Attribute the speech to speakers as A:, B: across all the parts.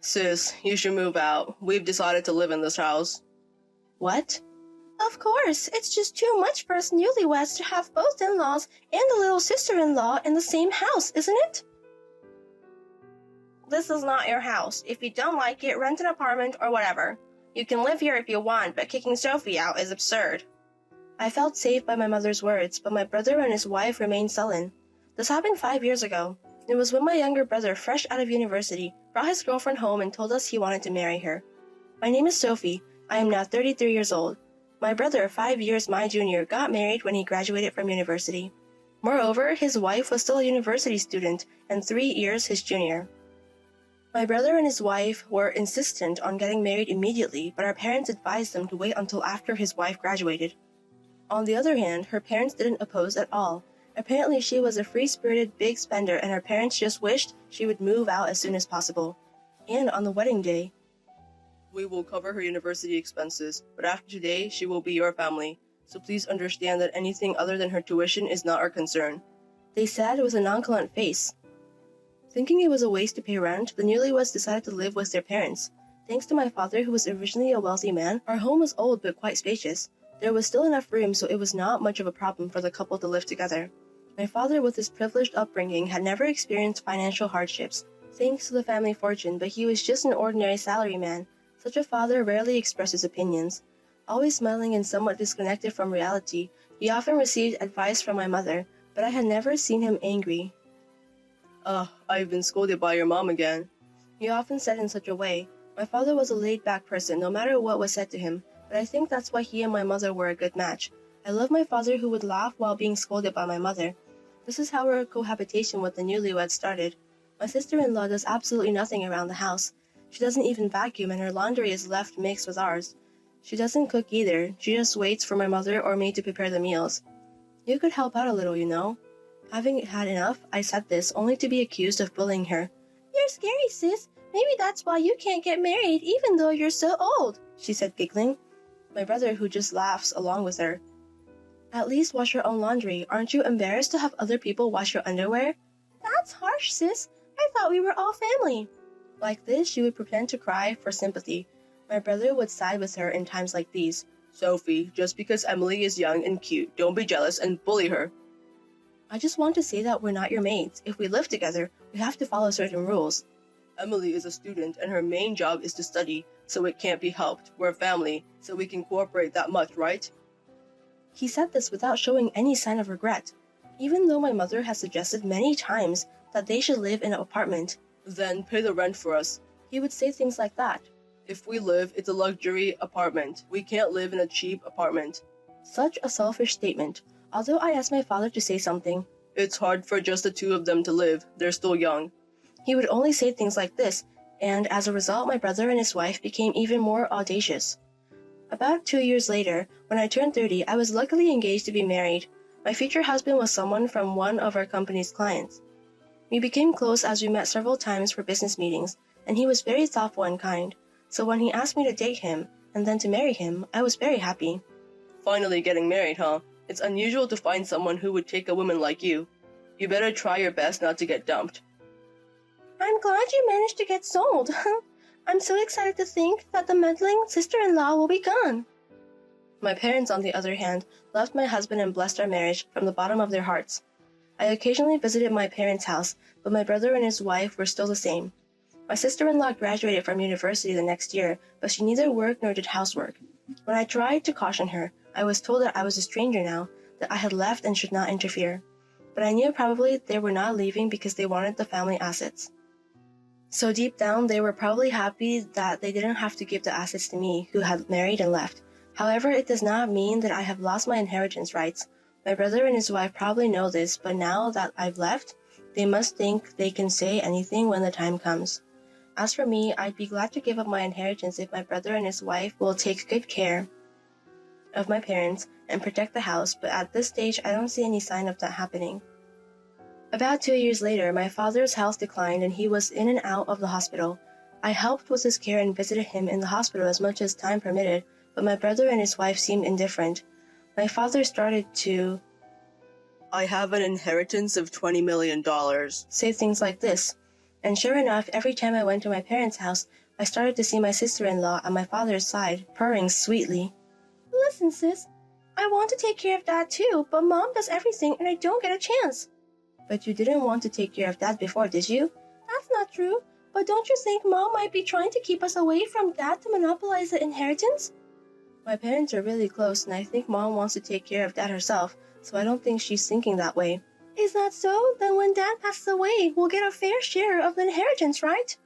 A: Sis, you should move out. We've decided to live in this house.
B: What? Of course, it's just too much for us newlyweds to have both in-laws and a little sister-in-law in the same house, isn't it? This is not your house. If you don't like it, rent an apartment or whatever. You can live here if you want, but kicking Sophie out is absurd. I felt safe by my mother's words, but my brother and his wife remained sullen. This happened 5 years ago. It was when my younger brother, fresh out of university, brought his girlfriend home and told us he wanted to marry her. My name is Sophie. I am now 33 years old. My brother, 5 years my junior, got married when he graduated from university. Moreover, his wife was still a university student and 3 years his junior. My brother and his wife were insistent on getting married immediately, but our parents advised them to wait until after his wife graduated. On the other hand, her parents didn't oppose at all. Apparently she was a free-spirited big spender and her parents just wished she would move out as soon as possible. And on the wedding day,
A: We will cover her university expenses, but after today, she will be your family. So please understand that anything other than her tuition is not our concern.
B: They said with a nonchalant face. Thinking it was a waste to pay rent, the newlyweds decided to live with their parents. Thanks to my father, who was originally a wealthy man, our home was old but quite spacious. There was still enough room, so it was not much of a problem for the couple to live together. My father, with his privileged upbringing, had never experienced financial hardships, thanks to the family fortune, but he was just an ordinary salaryman. Such a father rarely expressed his opinions. Always smiling and somewhat disconnected from reality, he often received advice from my mother, but I had never seen him angry.
A: I've been scolded by your mom again.
B: He often said in such a way. My father was a laid-back person, no matter what was said to him, but I think that's why he and my mother were a good match. I love my father, who would laugh while being scolded by my mother. This is how our cohabitation with the newlyweds started. My sister-in-law does absolutely nothing around the house. She doesn't even vacuum, and her laundry is left mixed with ours. She doesn't cook either. She just waits for my mother or me to prepare the meals. You could help out a little, you know. Having had enough, I said this, only to be accused of bullying her. You're scary, sis. Maybe that's why you can't get married, even though you're so old, she said, giggling. My brother, who just laughs along with her. At least wash your own laundry. Aren't you embarrassed to have other people wash your underwear? That's harsh, sis. I thought we were all family. Like this, she would pretend to cry for sympathy. My brother would side with her in times like these.
A: Sophie, just because Emily is young and cute, don't be jealous and bully her.
B: I just want to say that we're not your mates. If we live together, we have to follow certain rules.
A: Emily is a student and her main job is to study, so it can't be helped. We're family, so we can cooperate that much, right?
B: He said this without showing any sign of regret. Even though my mother has suggested many times that they should live in an apartment,
A: Then pay the rent for us.
B: he would say things like that.
A: If we live, it's a luxury apartment. We can't live in a cheap apartment.
B: Such a selfish statement. Although I asked my father to say something,
A: It's hard for just the two of them to live. They're still young.
B: he would only say things like this, and as a result, my brother and his wife became even more audacious. About 2 years later, when I turned 30, I was luckily engaged to be married. My future husband was someone from one of our company's clients. We became close as we met several times for business meetings, and he was very thoughtful and kind. So when he asked me to date him, and then to marry him, I was very happy.
A: Finally getting married, huh? It's unusual to find someone who would take a woman like you. You better try your best not to get dumped.
B: I'm glad you managed to get sold. I'm so excited to think that the meddling sister-in-law will be gone. My parents, on the other hand, loved my husband and blessed our marriage from the bottom of their hearts. I occasionally visited my parents' house, but my brother and his wife were still the same. My sister-in-law graduated from university the next year, but she neither worked nor did housework. When I tried to caution her, I was told that I was a stranger now, that I had left and should not interfere. But I knew probably they were not leaving because they wanted the family assets. So deep down, they were probably happy that they didn't have to give the assets to me, who had married and left. However, it does not mean that I have lost my inheritance rights. My brother and his wife probably know this, but now that I've left, they must think they can say anything when the time comes. As for me, I'd be glad to give up my inheritance if my brother and his wife will take good care of my parents and protect the house, but at this stage, I don't see any sign of that happening. About 2 years later, my father's health declined and he was in and out of the hospital. I helped with his care and visited him in the hospital as much as time permitted, but my brother and his wife seemed indifferent. My father started to
A: I have an inheritance of $20 million.
B: say things like this. And sure enough, every time I went to my parents' house, I started to see my sister-in-law at my father's side, purring sweetly. Listen, sis, I want to take care of Dad too, but Mom does everything and I don't get a chance. But you didn't want to take care of Dad before, did you? That's not true. But don't you think Mom might be trying to keep us away from Dad to monopolize the inheritance? My parents are really close, and I think Mom wants to take care of Dad herself, so I don't think she's thinking that way. Is that so? Then when Dad passes away, we'll get a fair share of the inheritance, right?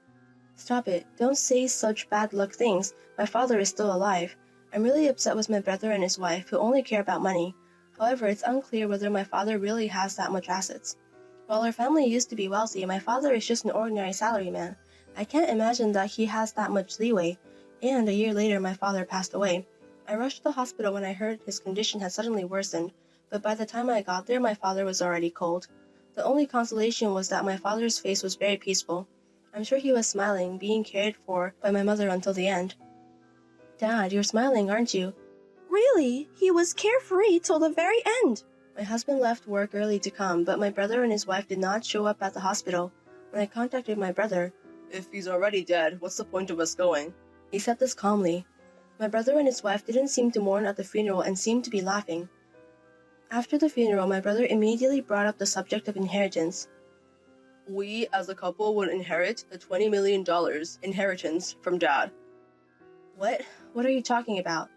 B: Stop it. Don't say such bad luck things. My father is still alive. I'm really upset with my brother and his wife, who only care about money. However, it's unclear whether my father really has that much assets. While our family used to be wealthy, my father is just an ordinary salaryman. I can't imagine that he has that much leeway. And a year later, my father passed away. I rushed to the hospital when I heard his condition had suddenly worsened, but by the time I got there, my father was already cold. The only consolation was that my father's face was very peaceful. I'm sure he was smiling, being cared for by my mother until the end. Dad, you're smiling, aren't you? Really? He was carefree till the very end. My husband left work early to come, but my brother and his wife did not show up at the hospital. When I contacted my brother,
A: If he's already dead, what's the point of us going?
B: He said this calmly. My brother and his wife didn't seem to mourn at the funeral and seemed to be laughing. After the funeral, my brother immediately brought up the subject of inheritance.
A: We, as a couple, would inherit the $20 million inheritance from Dad.
B: What? What are you talking about?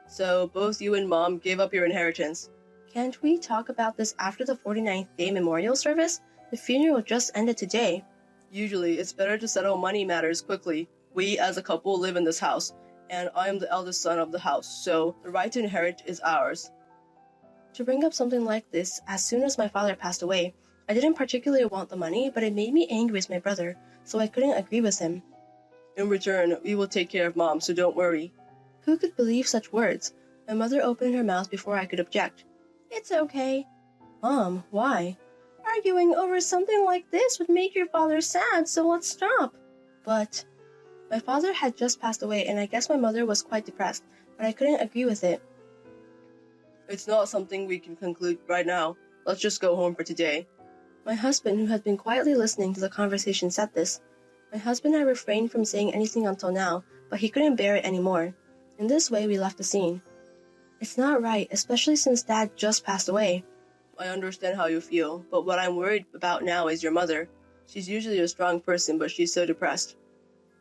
A: So, both you and Mom gave up your inheritance.
B: Can't we talk about this after the 49th day memorial service? The funeral just ended today.
A: Usually, it's better to settle money matters quickly. We, as a couple, live in this house, and I am the eldest son of the house, so the right to inherit is ours.
B: To bring up something like this, as soon as my father passed away, I didn't particularly want the money, but it made me angry with my brother, so I couldn't agree with him.
A: In return, we will take care of Mom, so don't worry.
B: Who could believe such words? My mother opened her mouth before I could object. It's okay. Mom, why? Arguing over something like this would make your father sad, so let's stop. But my father had just passed away, and I guess my mother was quite depressed, but I couldn't agree with it.
A: It's not something we can conclude right now. Let's just go home for today.
B: My husband, who had been quietly listening to the conversation, said this. My husband had refrained from saying anything until now, but he couldn't bear it anymore. In this way, we left the scene. It's not right, especially since Dad just passed away.
A: I understand how you feel, but what I'm worried about now is your mother. She's usually a strong person, but she's so depressed.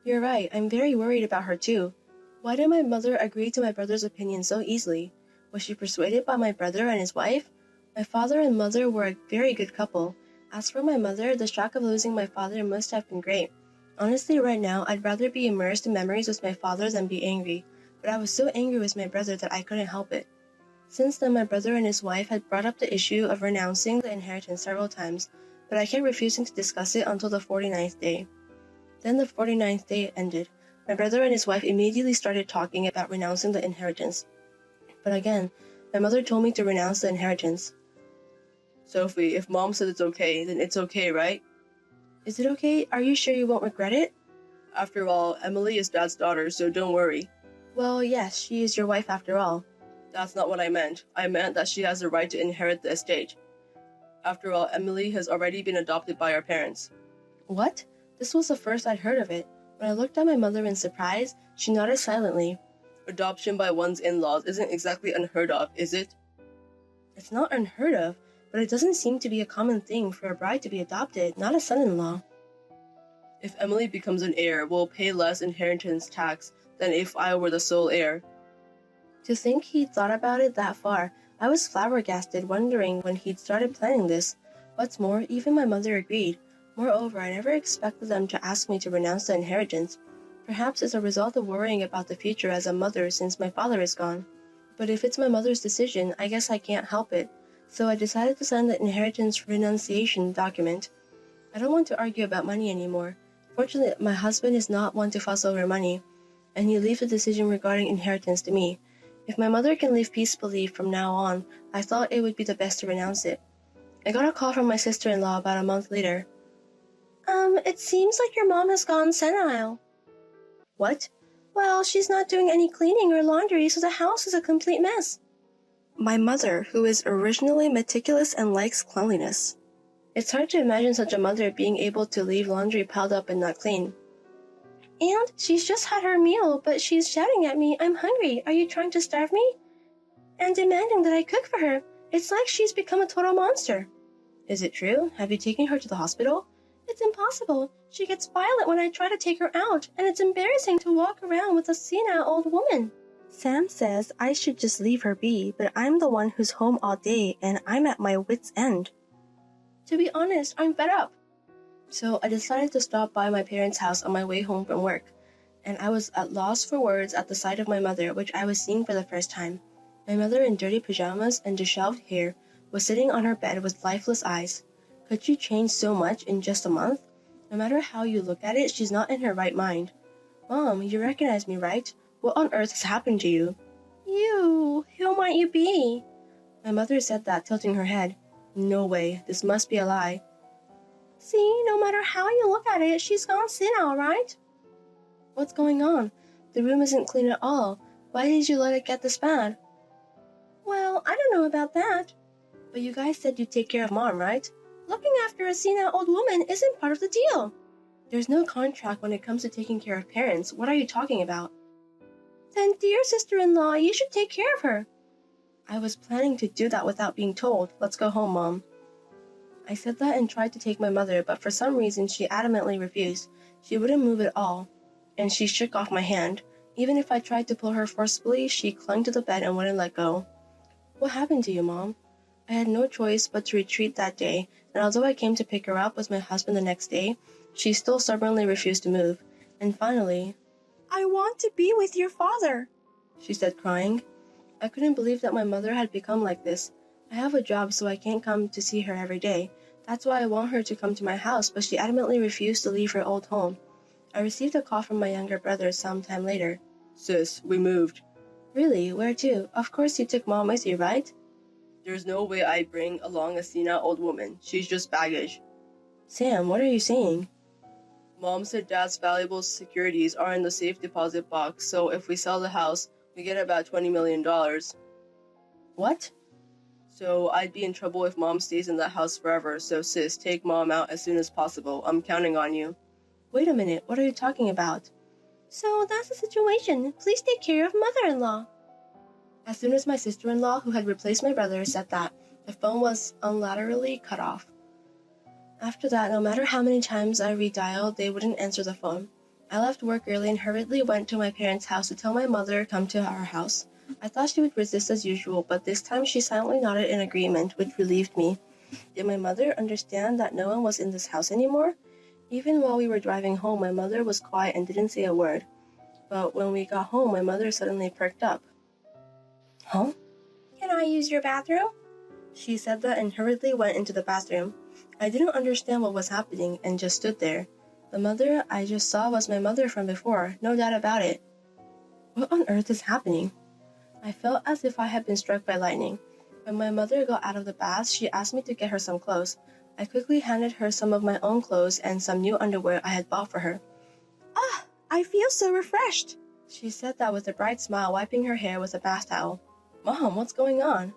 B: You're right, I'm very worried about her too. Why did my mother agree to my brother's opinion so easily? Was she persuaded by my brother and his wife? My father and mother were a very good couple. As for my mother, the shock of losing my father must have been great. Honestly, right now, I'd rather be immersed in memories with my father than be angry, but I was so angry with my brother that I couldn't help it. Since then, my brother and his wife had brought up the issue of renouncing the inheritance several times, but I kept refusing to discuss it until the 49th day. Then the 49th day ended. My brother and his wife immediately started talking about renouncing the inheritance. But again, my mother told me to renounce the inheritance.
A: Sophie, if Mom said it's okay, then it's okay, right?
B: Is it okay? Are you sure you won't regret it?
A: After all, Emily is Dad's daughter, so don't worry.
B: Well, yes, she is your wife after all.
A: That's not what I meant. I meant that she has the right to inherit the estate. After all, Emily has already been adopted by our parents.
B: What? This was the first I'd heard of it. When I looked at my mother in surprise, she nodded silently.
A: Adoption by one's in-laws isn't exactly unheard of, is it?
B: It's not unheard of, but it doesn't seem to be a common thing for a bride to be adopted, not a son-in-law.
A: If Emily becomes an heir, we'll pay less inheritance tax than if I were the sole heir.
B: To think he'd thought about it that far, I was flabbergasted, wondering when he'd started planning this. What's more, even my mother agreed. Moreover, I never expected them to ask me to renounce the inheritance. Perhaps it's a result of worrying about the future as a mother since my father is gone. But if it's my mother's decision, I guess I can't help it. So I decided to sign the inheritance renunciation document. I don't want to argue about money anymore. Fortunately, my husband is not one to fuss over money, and he leaves the decision regarding inheritance to me. If my mother can live peacefully from now on, I thought it would be the best to renounce it. I got a call from my sister-in-law about a month later. It seems like your mom has gone senile. What? Well, she's not doing any cleaning or laundry, so the house is a complete mess. My mother, who is originally meticulous and likes cleanliness. It's hard to imagine such a mother being able to leave laundry piled up and not clean. And she's just had her meal, but she's shouting at me, "I'm hungry. Are you trying to starve me?" And demanding that I cook for her. It's like she's become a total monster. Is it true? Have you taken her to the hospital? It's impossible. She gets violent when I try to take her out, and it's embarrassing to walk around with a senile old woman. Sam says I should just leave her be, but I'm the one who's home all day, and I'm at my wit's end. To be honest, I'm fed up. So I decided to stop by my parents' house on my way home from work, and I was at loss for words at the sight of my mother, which I was seeing for the first time. My mother, in dirty pajamas and disheveled hair, was sitting on her bed with lifeless eyes. Could she change so much in just a month? No matter how you look at it, she's not in her right mind. "Mom, you recognize me, right? What on earth has happened to you?" "You, who might you be?" My mother said that, tilting her head. No way, this must be a lie. "See, no matter how you look at it, she's gone senile, right?" "What's going on? The room isn't clean at all. Why did you let it get this bad?" "Well, I don't know about that." "But you guys said you'd take care of Mom, right?" "Looking after a senile old woman isn't part of the deal." "There's no contract when it comes to taking care of parents. What are you talking about?" "Then, dear sister-in-law, you should take care of her." "I was planning to do that without being told. Let's go home, Mom." I said that and tried to take my mother, but for some reason she adamantly refused. She wouldn't move at all, and she shook off my hand. Even if I tried to pull her forcibly, she clung to the bed and wouldn't let go. "What happened to you, Mom?" I had no choice but to retreat that day, and although I came to pick her up with my husband the next day, she still stubbornly refused to move. And finally, "I want to be with your father," she said, crying. I couldn't believe that my mother had become like this. I have a job, so I can't come to see her every day. That's why I want her to come to my house, but she adamantly refused to leave her old home. I received a call from my younger brother some time later.
A: Sis, we moved.
B: "Really? Where to? Of course you took Mom with you, right?"
A: There's no way I'd bring along a senile old woman. She's just baggage.
B: "Sam, what are you saying?"
A: Mom said Dad's valuable securities are in the safe deposit box, so if we sell the house, we get about $20 million.
B: "What?"
A: So I'd be in trouble if Mom stays in that house forever, so sis, take Mom out as soon as possible. I'm counting on you.
B: "Wait a minute, what are you talking about?" "So that's the situation. Please take care of mother-in-law." As soon as my sister-in-law, who had replaced my brother, said that, the phone was unilaterally cut off. After that, no matter how many times I redialed, they wouldn't answer the phone. I left work early and hurriedly went to my parents' house to tell my mother to come to our house. I thought she would resist as usual, but this time she silently nodded in agreement, which relieved me. Did my mother understand that no one was in this house anymore? Even while we were driving home, my mother was quiet and didn't say a word. But when we got home, my mother suddenly perked up. "Huh?" "Can I use your bathroom?" She said that and hurriedly went into the bathroom. I didn't understand what was happening and just stood there. The mother I just saw was my mother from before, no doubt about it. What on earth is happening? I felt as if I had been struck by lightning. When my mother got out of the bath, she asked me to get her some clothes. I quickly handed her some of my own clothes and some new underwear I had bought for her. "Ah, I feel so refreshed," she said that with a bright smile, wiping her hair with a bath towel. "Mom, what's going on?"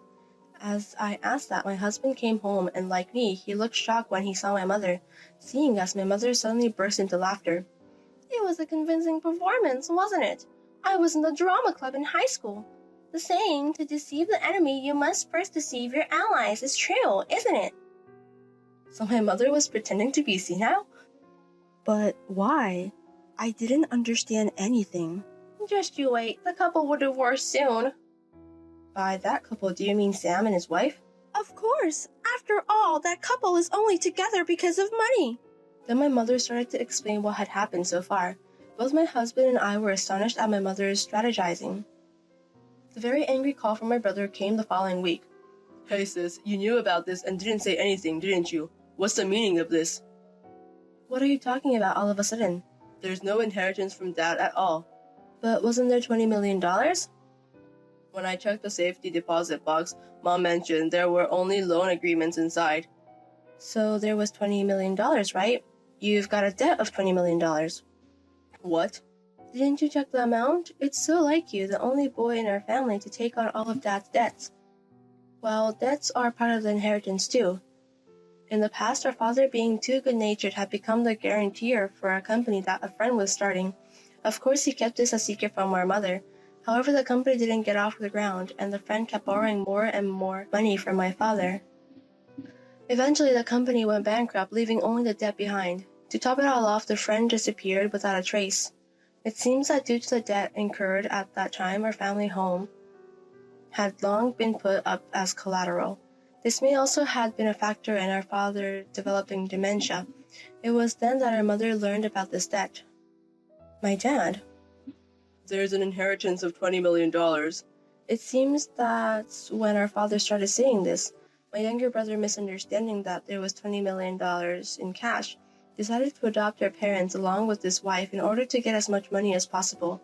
B: As I asked that, my husband came home, and like me, he looked shocked when he saw my mother. Seeing us, my mother suddenly burst into laughter. "It was a convincing performance, wasn't it? I was in the drama club in high school. The saying, to deceive the enemy, you must first deceive your allies, is true, isn't it?" So my mother was pretending to be senile? But why? I didn't understand anything. "Just you wait, the couple will divorce soon." By that couple, do you mean Sam and his wife? "Of course. After all, that couple is only together because of money." Then my mother started to explain what had happened so far. Both my husband and I were astonished at my mother's strategizing. The very angry call from my brother came the following week. "Hey sis, you knew about this and didn't say anything, didn't you? What's the meaning of this?" "What are you talking about all of a sudden?" "There's no inheritance from Dad at all." "But wasn't there $20 million? When I checked the safety deposit box, Mom mentioned there were only loan agreements inside." "So there was $20 million, right? You've got a debt of $20 million. "What?" "Didn't you check the amount? It's so like you, the only boy in our family, to take on all of Dad's debts." "Well, debts are part of the inheritance too." In the past, our father, being too good-natured, had become the guarantor for a company that a friend was starting. Of course, he kept this a secret from our mother. However, the company didn't get off the ground, and the friend kept borrowing more and more money from my father. Eventually, the company went bankrupt, leaving only the debt behind. To top it all off, the friend disappeared without a trace. It seems that due to the debt incurred at that time, our family home had long been put up as collateral. This may also have been a factor in our father developing dementia. It was then that our mother learned about this debt. My dad.
A: There's an inheritance of $20 million.
B: It seems that when our father started saying this, my younger brother, misunderstanding that there was $20 million in cash, decided to adopt our parents along with his wife in order to get as much money as possible.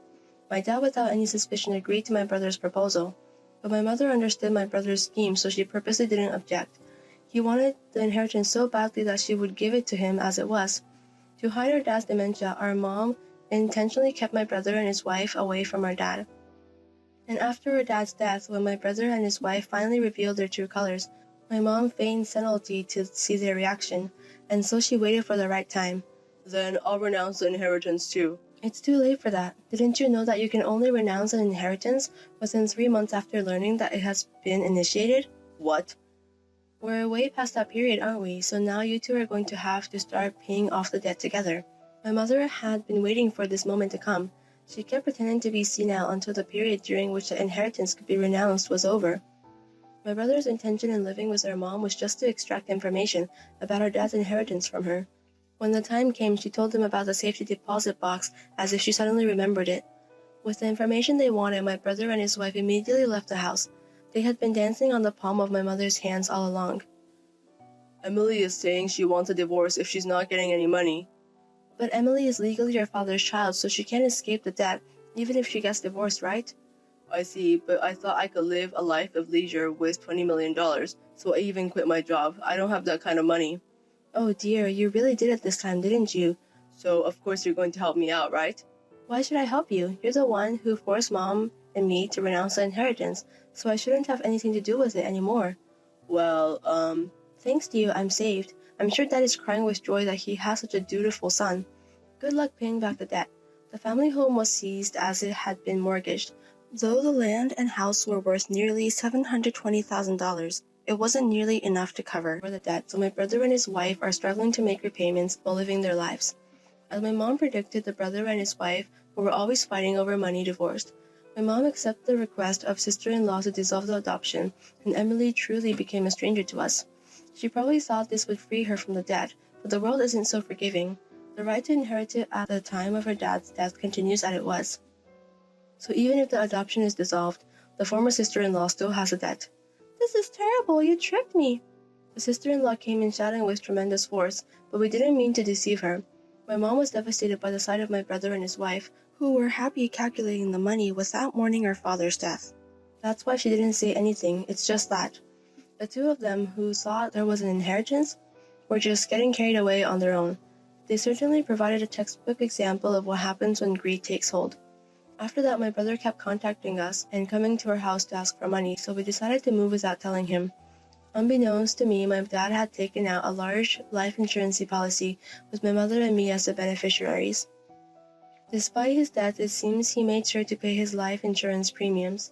B: My dad, without any suspicion, agreed to my brother's proposal. But my mother understood my brother's scheme, so she purposely didn't object. He wanted the inheritance so badly that she would give it to him as it was. To hide our dad's dementia, our mom intentionally kept my brother and his wife away from our dad. And after our dad's death, when my brother and his wife finally revealed their true colors, my mom feigned senility to see their reaction, and so she waited for the right time.
A: Then I'll renounce the inheritance too.
B: It's too late for that. Didn't you know that you can only renounce an inheritance within 3 months after learning that it has been initiated?
A: What?
B: We're way past that period, aren't we? So now you two are going to have to start paying off the debt together. My mother had been waiting for this moment to come. She kept pretending to be senile until the period during which the inheritance could be renounced was over. My brother's intention in living with our mom was just to extract information about our dad's inheritance from her. When the time came, she told them about the safety deposit box as if she suddenly remembered it. With the information they wanted, my brother and his wife immediately left the house. They had been dancing on the palm of my mother's hands all along.
A: Emily is saying she wants a divorce if she's not getting any money.
B: But Emily is legally your father's child, so she can't escape the debt, even if she gets divorced, right?
A: I see, but I thought I could live a life of leisure with $20 million, so I even quit my job. I don't have that kind of money.
B: Oh dear, you really did it this time, didn't you?
A: So, of course you're going to help me out, right?
B: Why should I help you? You're the one who forced Mom and me to renounce the inheritance, so I shouldn't have anything to do with it anymore.
A: Well,
B: Thanks to you, I'm saved. I'm sure Dad is crying with joy that he has such a dutiful son. Good luck paying back the debt. The family home was seized as it had been mortgaged. Though the land and house were worth nearly $720,000, it wasn't nearly enough to cover the debt, so my brother and his wife are struggling to make repayments while living their lives. As my mom predicted, the brother and his wife, who were always fighting over money, divorced. My mom accepted the request of sister-in-law to dissolve the adoption, and Emily truly became a stranger to us. She probably thought this would free her from the debt, but the world isn't so forgiving. The right to inherit it at the time of her dad's death continues as it was. So even if the adoption is dissolved, the former sister-in-law still has a debt. This is terrible, you tricked me. The sister-in-law came in shouting with tremendous force, but we didn't mean to deceive her. My mom was devastated by the sight of my brother and his wife, who were happy calculating the money without mourning our father's death. That's why she didn't say anything, it's just that. The two of them, who thought there was an inheritance, were just getting carried away on their own. They certainly provided a textbook example of what happens when greed takes hold. After that, my brother kept contacting us and coming to our house to ask for money, so we decided to move without telling him. Unbeknownst to me, my dad had taken out a large life insurance policy with my mother and me as the beneficiaries. Despite his death, it seems he made sure to pay his life insurance premiums.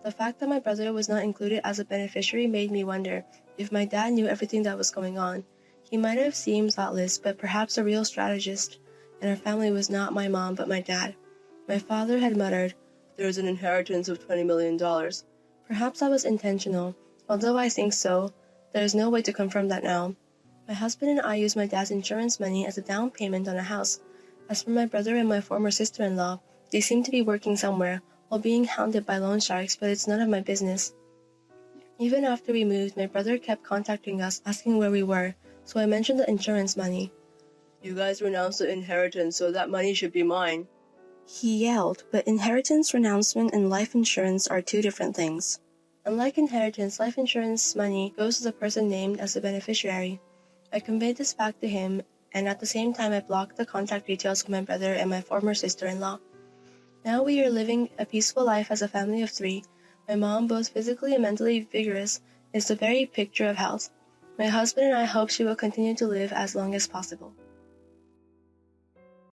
B: The fact that my brother was not included as a beneficiary made me wonder if my dad knew everything that was going on. He might have seemed thoughtless, but perhaps a real strategist, and our family was not my mom but my dad. My father had muttered,
A: "There's an inheritance of $20 million.
B: Perhaps that was intentional. Although I think so, there is no way to confirm that now. My husband and I used my dad's insurance money as a down payment on a house. As for my brother and my former sister-in-law, they seem to be working somewhere, while being hounded by loan sharks, but it's none of my business. Even after we moved, my brother kept contacting us, asking where we were, so I mentioned the insurance money.
A: You guys renounced the inheritance, so that money should be mine."
B: He yelled, but inheritance, renouncement, and life insurance are two different things. Unlike inheritance, life insurance money goes to the person named as the beneficiary. I conveyed this fact to him, and at the same time I blocked the contact details of my brother and my former sister-in-law. Now we are living a peaceful life as a family of 3. My mom, both physically and mentally vigorous, is the very picture of health. My husband and I hope she will continue to live as long as possible.